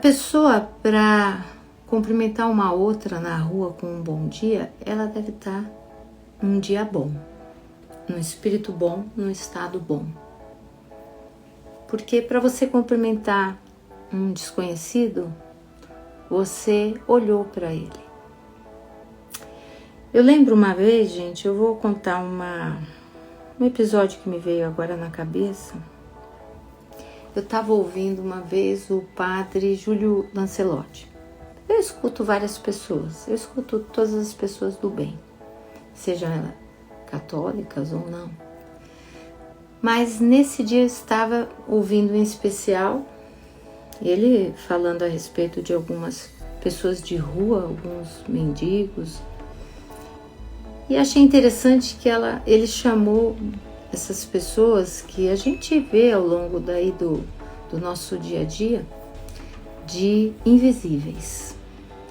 pessoa, para cumprimentar uma outra na rua com um bom dia, ela deve estar num dia bom, num espírito bom, num estado bom. Porque para você cumprimentar um desconhecido, você olhou para ele. Eu lembro uma vez, gente, eu vou contar um episódio que me veio agora na cabeça. Eu estava ouvindo uma vez o padre Júlio Lancelotti. Eu escuto várias pessoas, eu escuto todas as pessoas do bem, sejam elas católicas ou não. Mas nesse dia eu estava ouvindo em especial ele falando a respeito de algumas pessoas de rua, alguns mendigos. E achei interessante que ele chamou essas pessoas que a gente vê ao longo do nosso dia a dia de invisíveis.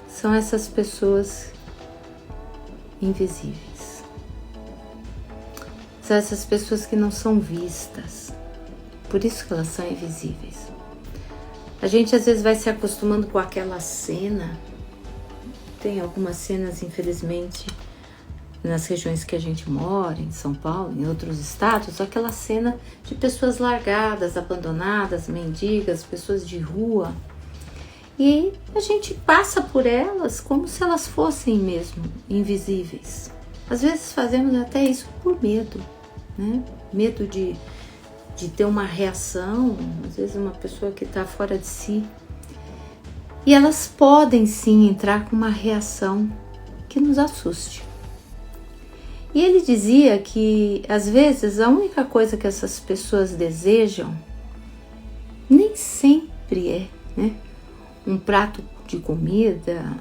São essas pessoas invisíveis. São essas pessoas que não são vistas. Por isso que elas são invisíveis. A gente às vezes vai se acostumando com aquela cena. Tem algumas cenas, infelizmente, nas regiões que a gente mora, em São Paulo, em outros estados, aquela cena de pessoas largadas, abandonadas, mendigas, pessoas de rua. E a gente passa por elas como se elas fossem mesmo invisíveis. Às vezes fazemos até isso por medo, né? Medo de ter uma reação, às vezes uma pessoa que está fora de si. E elas podem sim entrar com uma reação que nos assuste. E ele dizia que, às vezes, a única coisa que essas pessoas desejam nem sempre é, né, um prato de comida,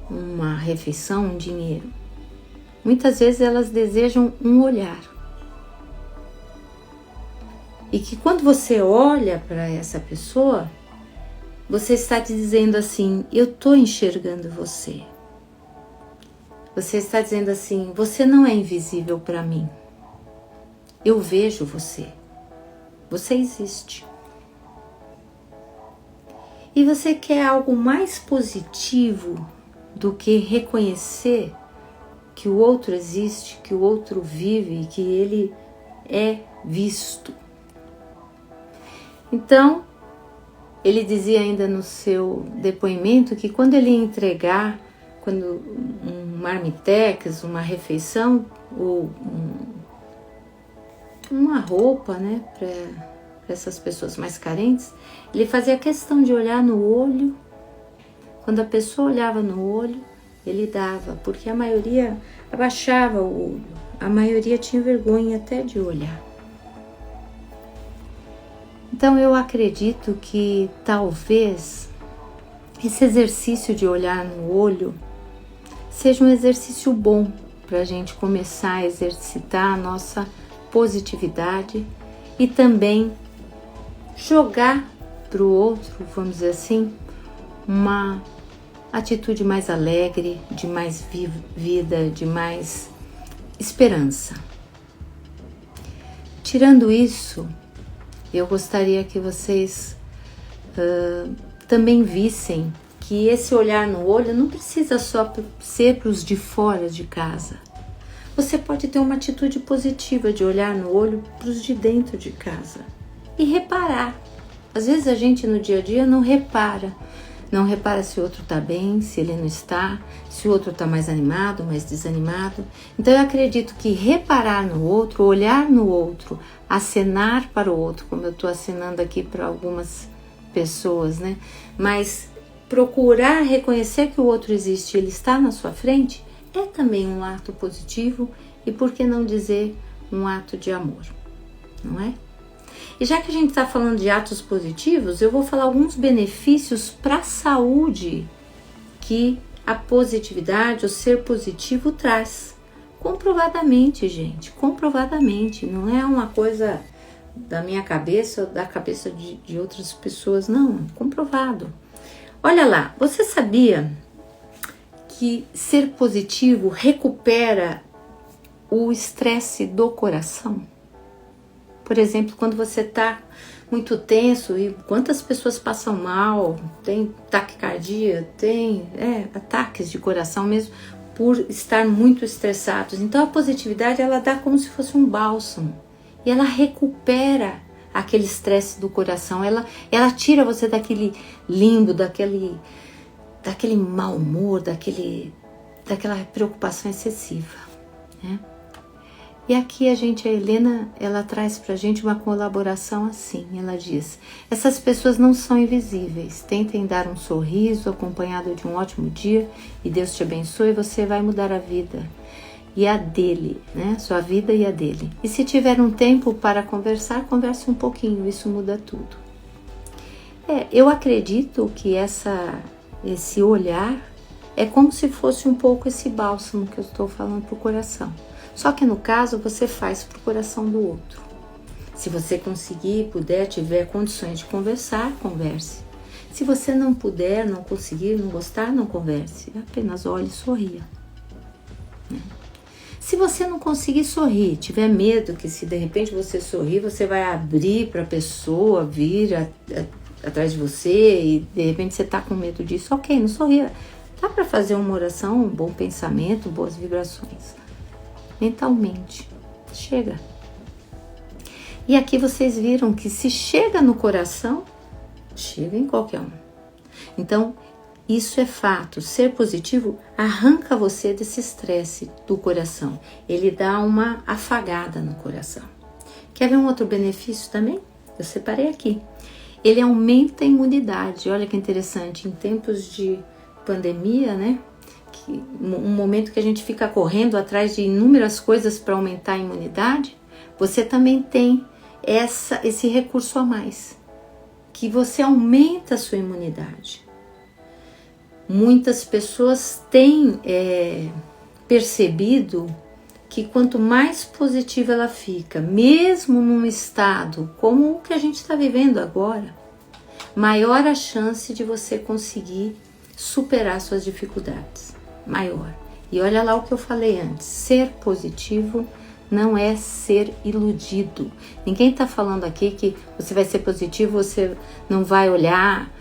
uma refeição, um dinheiro. Muitas vezes elas desejam um olhar. E que quando você olha para essa pessoa, você está dizendo assim: eu estou enxergando você. Você está dizendo assim: você não é invisível para mim. Eu vejo você. Você existe. E você quer algo mais positivo do que reconhecer que o outro existe, que o outro vive, que ele é visto. Então, ele dizia ainda no seu depoimento que quando ele ia entregar, quando um marmitex, uma refeição ou uma roupa, né, para essas pessoas mais carentes, ele fazia questão de olhar no olho. Quando a pessoa olhava no olho, ele dava, porque a maioria abaixava o olho, a maioria tinha vergonha até de olhar. Então eu acredito que talvez esse exercício de olhar no olho seja um exercício bom para a gente começar a exercitar a nossa positividade e também jogar para o outro, vamos dizer assim, uma atitude mais alegre, de mais vida, de mais esperança. Tirando isso, eu gostaria que vocês também vissem que esse olhar no olho não precisa só ser para os de fora de casa. Você pode ter uma atitude positiva de olhar no olho para os de dentro de casa e reparar. Às vezes a gente no dia a dia não repara se o outro está bem, se ele não está, se o outro está mais animado, mais desanimado. Então eu acredito que reparar no outro, olhar no outro, acenar para o outro, como eu estou acenando aqui para algumas pessoas, né? Mas procurar reconhecer que o outro existe, ele está na sua frente, é também um ato positivo e, por que não dizer, um ato de amor, não é? E já que a gente está falando de atos positivos, eu vou falar alguns benefícios para a saúde que a positividade, o ser positivo traz. Comprovadamente, gente, comprovadamente. Não é uma coisa da minha cabeça ou da cabeça de outras pessoas, não. Comprovado. Olha lá, você sabia que ser positivo recupera o estresse do coração? Por exemplo, quando você está muito tenso, e quantas pessoas passam mal, tem taquicardia, tem ataques de coração mesmo, por estar muito estressados. Então a positividade, ela dá como se fosse um bálsamo, e ela recupera aquele estresse do coração, ela tira você daquele limbo, daquele mau humor, daquela preocupação excessiva, né? E aqui a Helena, ela traz pra gente uma colaboração assim, ela diz: essas pessoas não são invisíveis, tentem dar um sorriso acompanhado de um ótimo dia e Deus te abençoe, você vai mudar a vida e a dele, né? Sua vida e a dele. E se tiver um tempo para conversar, converse um pouquinho, isso muda tudo. Eu acredito que esse olhar é como se fosse um pouco esse bálsamo que eu estou falando pro coração. Só que no caso você faz pro coração do outro. Se você conseguir, puder, tiver condições de conversar, converse. Se você não puder, não conseguir, não gostar, não converse. Apenas olhe e sorria. Se você não conseguir sorrir, tiver medo que se de repente você sorrir, você vai abrir para a pessoa vir atrás de você e de repente você tá com medo disso, ok, não sorria. Dá para fazer uma oração, um bom pensamento, boas vibrações. Mentalmente. Chega. E aqui vocês viram que se chega no coração, chega em qualquer um. Então, isso é fato. Ser positivo arranca você desse estresse do coração. Ele dá uma afagada no coração. Quer ver um outro benefício também? Eu separei aqui. Ele aumenta a imunidade. Olha que interessante. Em tempos de pandemia, né? Um momento que a gente fica correndo atrás de inúmeras coisas para aumentar a imunidade, você também tem esse recurso a mais, que você aumenta a sua imunidade. Muitas pessoas têm percebido que quanto mais positiva ela fica, mesmo num estado como o que a gente está vivendo agora, maior a chance de você conseguir superar suas dificuldades. Maior. E olha lá o que eu falei antes, ser positivo não é ser iludido. Ninguém está falando aqui que você vai ser positivo, você não vai olhar,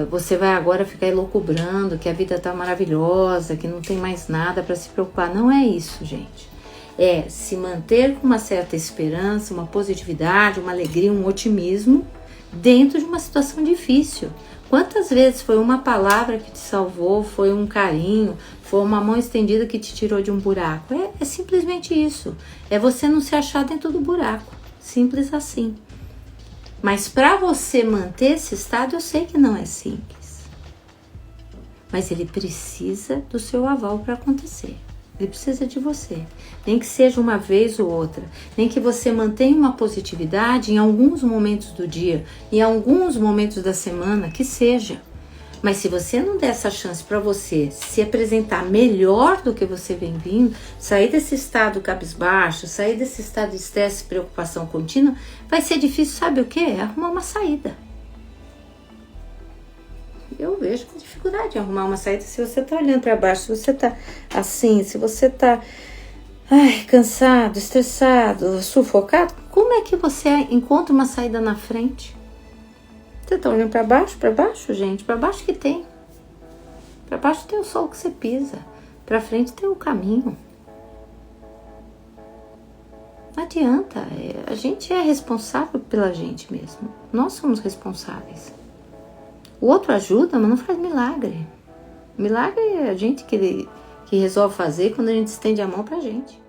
você vai agora ficar elucubrando que a vida está maravilhosa, que não tem mais nada para se preocupar. Não é isso, gente. É se manter com uma certa esperança, uma positividade, uma alegria, um otimismo dentro de uma situação difícil. Quantas vezes foi uma palavra que te salvou, foi um carinho, foi uma mão estendida que te tirou de um buraco? É simplesmente isso. É você não se achar dentro do buraco. Simples assim. Mas para você manter esse estado, eu sei que não é simples. Mas ele precisa do seu aval para acontecer. Ele precisa de você. Nem que seja uma vez ou outra. Nem que você mantenha uma positividade em alguns momentos do dia, em alguns momentos da semana, que seja. Mas se você não der essa chance para você se apresentar melhor do que você vem vindo, sair desse estado cabisbaixo, sair desse estado de estresse e preocupação contínua, vai ser difícil, sabe o quê? Arrumar uma saída. Eu vejo com dificuldade em arrumar uma saída se você tá olhando para baixo, se você tá assim, se você tá cansado, estressado, sufocado, como é que você encontra uma saída na frente? Você tá olhando para baixo, gente, para baixo que tem. Para baixo tem o sol que você pisa, para frente tem o caminho. Não adianta, a gente é responsável pela gente mesmo. Nós somos responsáveis. O outro ajuda, mas não faz milagre. Milagre é a gente que resolve fazer quando a gente estende a mão pra gente.